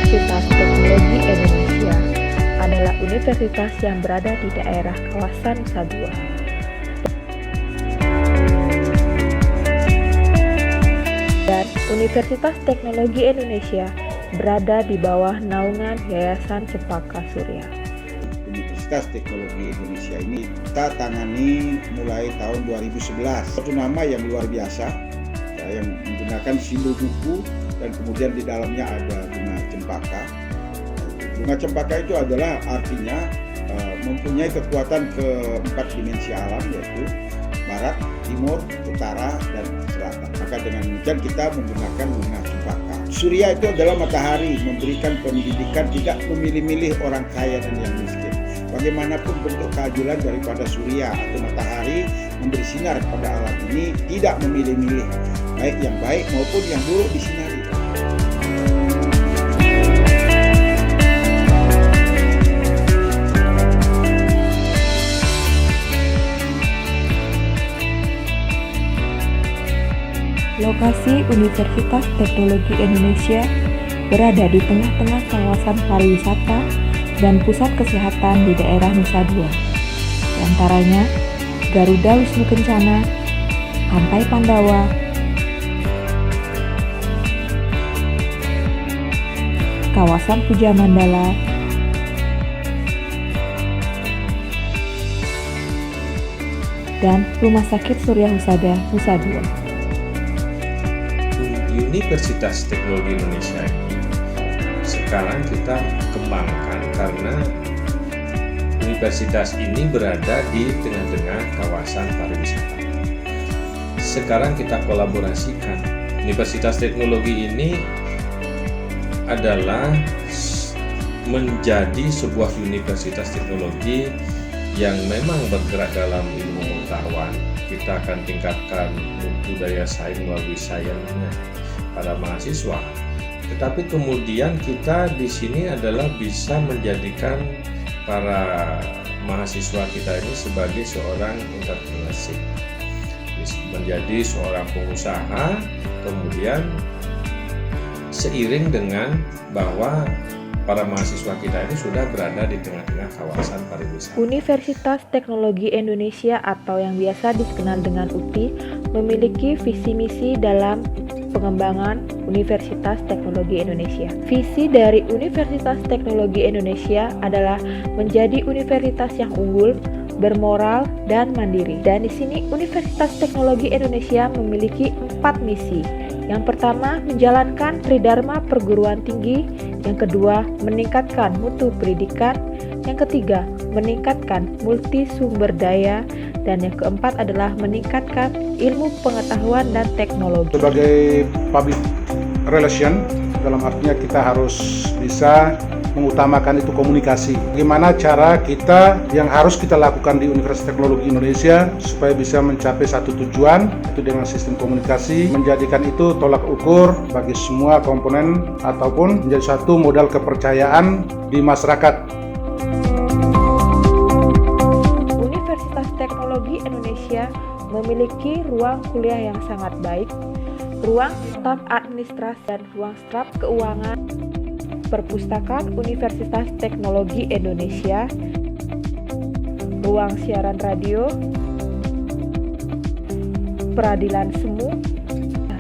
Universitas Teknologi Indonesia adalah universitas yang berada di daerah kawasan Nusa Dua. Dan Universitas Teknologi Indonesia berada di bawah naungan Yayasan Cempaka Surya. Universitas Teknologi Indonesia ini kita tangani mulai tahun 2011. Satu nama yang luar biasa, yang menggunakan simbol buku dan kemudian di dalamnya ada bunga cempaka. Bunga cempaka itu adalah artinya mempunyai kekuatan keempat dimensi alam, yaitu barat, timur, utara, dan selatan. Maka dengan demikian kita menggunakan bunga cempaka. Surya itu adalah matahari, memberikan pendidikan, tidak memilih-milih orang kaya dan yang miskin. Bagaimanapun bentuk keadilan daripada surya atau matahari memberi sinar kepada alam ini, tidak memilih-milih, baik yang baik maupun yang buruk disinari. Lokasi Universitas Teknologi Indonesia berada di tengah-tengah kawasan pariwisata dan pusat kesehatan di daerah Nusa Dua. Di antaranya Garuda Wisnu Kencana, Pantai Pandawa, kawasan Puja Mandala, dan Rumah Sakit Surya Husada Nusa Dua. Universitas Teknologi Indonesia ini sekarang kita kembangkan karena universitas ini berada di tengah-tengah kawasan pariwisata. Sekarang kita kolaborasikan. Universitas Teknologi ini adalah menjadi sebuah universitas teknologi yang memang bergerak dalam ilmu pengetahuan. Kita akan tingkatkan mutu daya saing melalui sains pada mahasiswa. Tetapi kemudian kita di sini adalah bisa menjadikan para mahasiswa kita ini sebagai seorang entrepreneurship, menjadi seorang pengusaha, kemudian seiring dengan bahwa para mahasiswa kita ini sudah berada di tengah-tengah kawasan pariwisata. Universitas Teknologi Indonesia atau yang biasa dikenal dengan UTI memiliki visi misi dalam pengembangan Universitas Teknologi Indonesia. Visi dari Universitas Teknologi Indonesia adalah menjadi universitas yang unggul, bermoral, dan mandiri. Dan di sini Universitas Teknologi Indonesia memiliki 4 misi. Yang pertama, menjalankan Tridharma Perguruan Tinggi. Yang kedua, meningkatkan mutu pendidikan. Yang ketiga, meningkatkan multi sumber daya. Dan yang keempat adalah meningkatkan ilmu pengetahuan dan teknologi. Sebagai public relation, dalam artinya kita harus bisa mengutamakan itu komunikasi. Bagaimana cara kita yang harus kita lakukan di Universitas Teknologi Indonesia supaya bisa mencapai satu tujuan, itu dengan sistem komunikasi, menjadikan itu tolak ukur bagi semua komponen ataupun menjadi satu modal kepercayaan di masyarakat. Universitas Teknologi Indonesia memiliki ruang kuliah yang sangat baik, ruang staf administrasi dan ruang staf keuangan. Perpustakaan Universitas Teknologi Indonesia, ruang siaran radio, peradilan semu,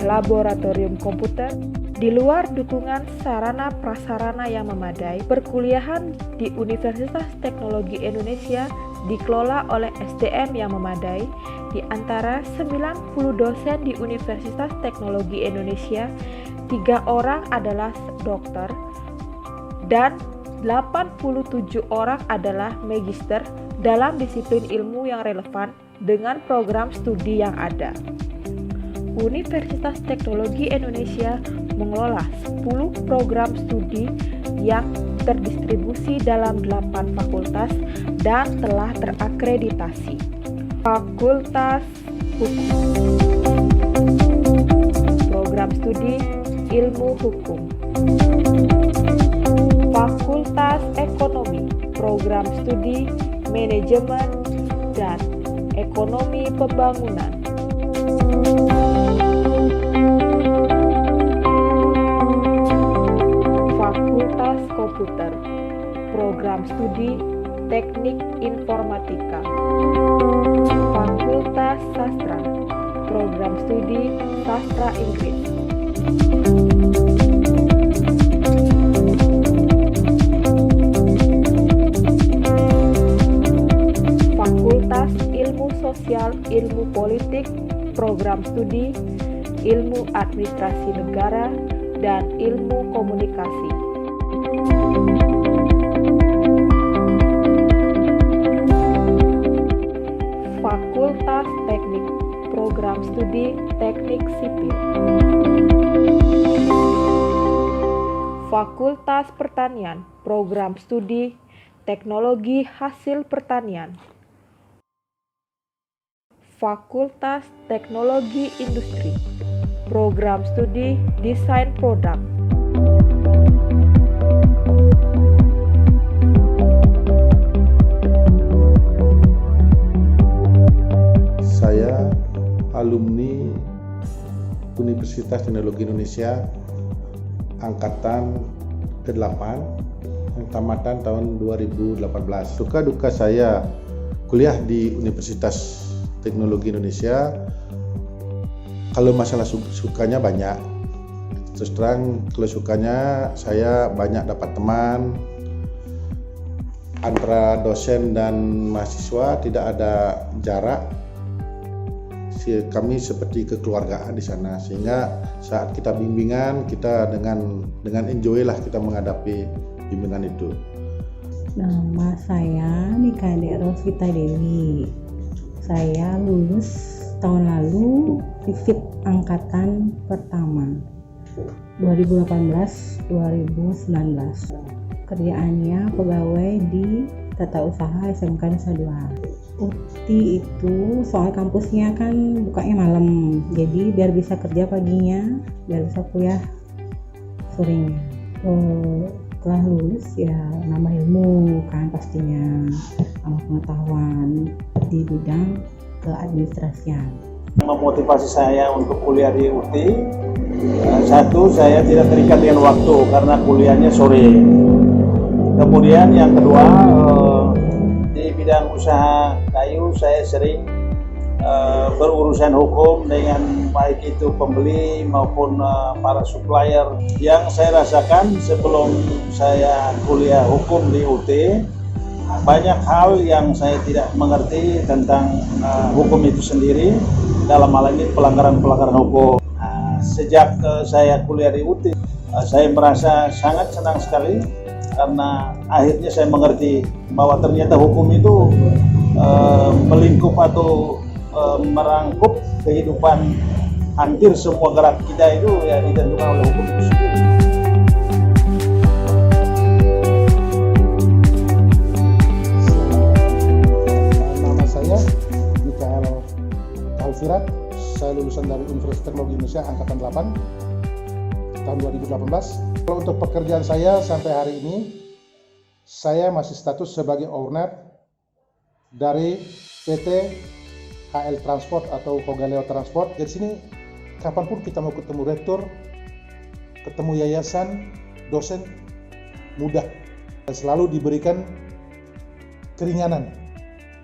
laboratorium komputer. Di luar dukungan sarana prasarana yang memadai, perkuliahan di Universitas Teknologi Indonesia dikelola oleh SDM yang memadai. Di antara 90 dosen di Universitas Teknologi Indonesia, 3 orang adalah dokter dan 87 orang adalah magister dalam disiplin ilmu yang relevan dengan program studi yang ada. Universitas Teknologi Indonesia mengelola 10 program studi yang terdistribusi dalam 8 fakultas dan telah terakreditasi. Fakultas Hukum, program studi Ilmu Hukum, Fakultas Ekonomi, program studi Manajemen dan Ekonomi Pembangunan. Fakultas program studi Teknik Informatika. Fakultas Sastra, program studi Sastra Inggris. Fakultas Ilmu Sosial Ilmu Politik, program studi Ilmu Administrasi Negara dan Ilmu Komunikasi. Fakultas Teknik, program studi Teknik Sipil. Fakultas Pertanian, program studi Teknologi Hasil Pertanian. Fakultas Teknologi Industri, program studi Desain Produk. Saya alumni Universitas Teknologi Indonesia angkatan ke-8 yang tamatan tahun 2018. Suka duka saya kuliah di Universitas Teknologi Indonesia, kalau masalah sukanya banyak. Terus terang, kalau sukanya saya banyak dapat teman antara dosen dan mahasiswa, tidak ada jarak. Kami seperti kekeluargaan di sana, sehingga saat kita bimbingan, kita dengan enjoy lah kita menghadapi bimbingan itu. Nama saya Nikade Rosvita Dewi. Saya lulus tahun lalu FIFIT angkatan pertama 2018-2019. Kerjaannya pegawai di Tata Usaha SMK Nusa Dua. UTI itu soal kampusnya kan bukanya malam, jadi biar bisa kerja paginya, biar bisa kuliah sorenya. Setelah lulus ya nambah ilmu kan pastinya, sama pengetahuan di bidang keadministrasian. Memotivasi saya untuk kuliah di UTI, satu, saya tidak terikat dengan waktu karena kuliahnya sore. Kemudian yang kedua, di bidang usaha kayu saya sering berurusan hukum dengan baik itu pembeli maupun para supplier. Yang saya rasakan sebelum saya kuliah hukum di UT, banyak hal yang saya tidak mengerti tentang hukum itu sendiri, dalam hal ini pelanggaran-pelanggaran hukum. Sejak saya kuliah di UT, saya merasa sangat senang sekali karena akhirnya saya mengerti bahwa ternyata hukum itu melingkup atau merangkup kehidupan hampir semua gerak kita itu ya ditentukan oleh hukum itu sendiri. Nama saya Mikael Alfirat. Saya lulusan dari Universitas Teknologi Indonesia angkatan 8 tahun 2018. Kalau untuk pekerjaan saya sampai hari ini, saya masih status sebagai owner dari PT HL Transport atau Hogaleo Transport. Dari sini, kapanpun kita mau ketemu rektor, ketemu yayasan, dosen, mudah. Dan selalu diberikan keringanan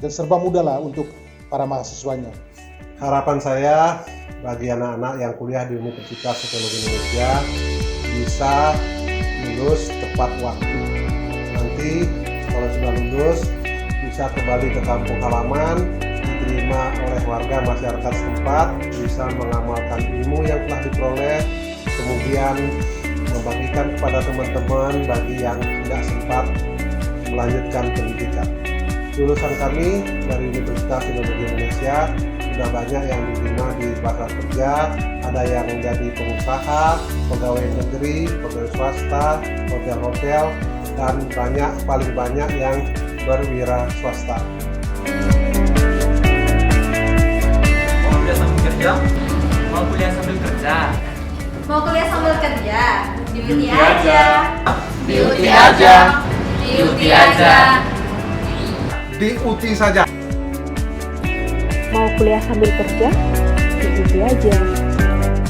dan serba mudah lah untuk para mahasiswanya. Harapan saya bagi anak-anak yang kuliah di Universitas Teknologi Indonesia bisa lulus tepat waktu. Nanti kalau sudah lulus bisa kembali ke kampung halaman, diterima oleh warga masyarakat setempat, bisa mengamalkan ilmu yang telah diperoleh, kemudian membagikan kepada teman-teman bagi yang tidak sempat melanjutkan pendidikan. Lulusan kami dari Universitas Teknologi Indonesia sudah banyak yang diterima di pasar kerja, ada yang menjadi pengusaha, pegawai negeri, pegawai swasta, hotel-hotel, dan paling banyak yang berwira swasta. Mau kuliah sambil kerja? Mau kuliah sambil kerja? Mau kuliah sambil kerja? Di UTI UTI aja. Di UTI aja. Di UTI aja. Di UTI saja. Mau kuliah sambil kerja? Di UTI aja.